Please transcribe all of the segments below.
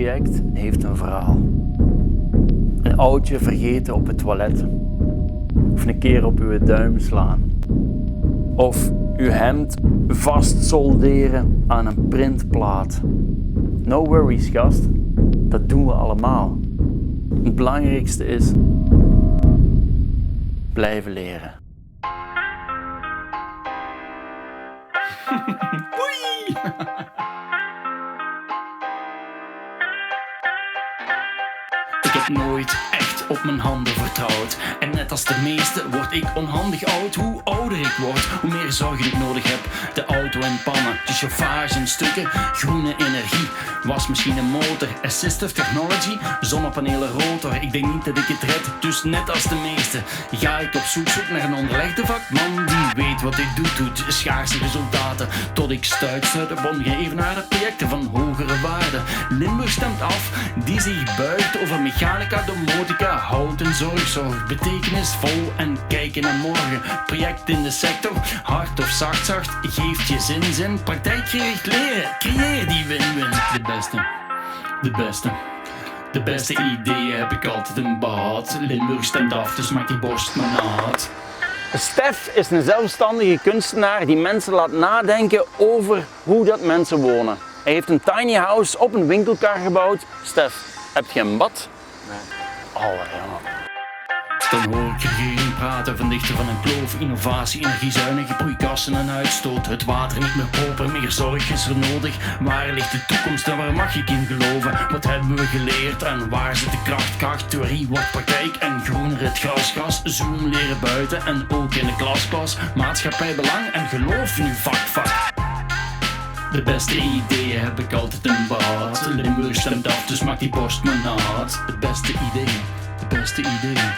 project heeft een verhaal. Een oudje vergeten op het toilet. Of een keer op uw duim slaan. Of uw hemd vastsolderen aan een printplaat. No worries, gast. Dat doen we allemaal. Het belangrijkste is blijven leren. Oei! Ik heb nooit echt op mijn handen vertrouwd. En net als de meesten word ik onhandig oud. Hoe ouder ik word, hoe meer zorgen ik nodig heb. De auto en pannen, de chauffage en stukken. Groene energie, wasmachine, motor, assistive technology, zonnepanelen, rotor. Ik denk niet dat ik het red, dus net als de meesten ga ik op zoek naar een onderlegde vakman die weet wat ik doet schaarse resultaten. Tot ik stuit op ongeëvenaarde projecten van hogere waarde. Limburg stemt af, die zich buigt over mechanica, domotica, hout en zorg, betekenisvol en kijken naar morgen. Project in de sector, hard of zacht, geeft je zin, praktijkgericht leren, creëer die win-win. De beste ideeën heb ik altijd in bad. Limburg stemt af, dus maak die borst maar nat. Stef is een zelfstandige kunstenaar die mensen laat nadenken over hoe dat mensen wonen. Hij heeft een tiny house op een winkelkar gebouwd. Stef, heb je een bad? Nee. Jongen. Dan hoor ik regering praten van dichten van een kloof. Innovatie, energiezuinige broeikassen en uitstoot. Het water niet meer proper, meer zorg is er nodig. Waar ligt de toekomst en waar mag ik in geloven? Wat hebben we geleerd en waar zit de kracht? Theorie wordt praktijk en groener het gras. Zoom leren buiten en ook in de klas. Maatschappijbelang en geloof in uw vak. De beste ideeën heb ik altijd in bad. Limburg stemt af, dus maak die borst maar nat. De beste ideeën.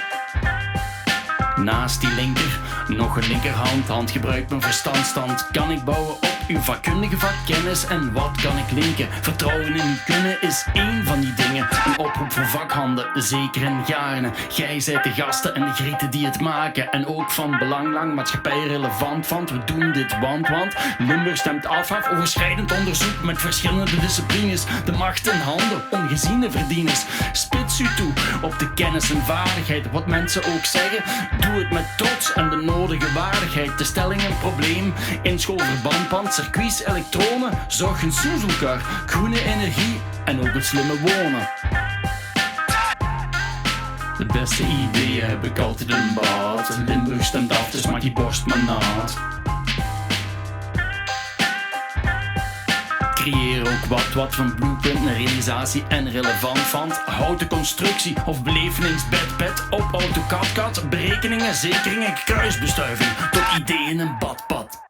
Naast die linker, nog een linkerhand. Gebruik mijn verstandstand. Kan ik bouwen op uw vakkundige vakkennis en wat kan ik linken? Vertrouwen in uw kunnen is één van die dingen. Een oproep voor vakhanden, zeker en gaarne. Gij zijt de gasten en de grieten die het maken. En ook van belang lang, maatschappij relevant. Want we doen dit want Limburg stemt af, overschrijdend onderzoek met verschillende disciplines. De macht in handen, ongeziene verdieners. Spits u toe op de kennis en vaardigheid. Wat mensen ook zeggen, doe het met trots en de nodige waardigheid. De stelling en probleem, in schoolverbandpand, circuits, elektronen, zorg een soezelkar, groene energie en ook het slimme wonen. De beste ideeën heb ik altijd in bad. Limburg stemt af, dus maak die borst maar nat. Creëer ook wat van blueprint naar realisatie en relevant want houten constructie of beleveningsbedpad op AutoCAD, berekeningen, zekeringen, kruisbestuiving tot ideeën en badpad.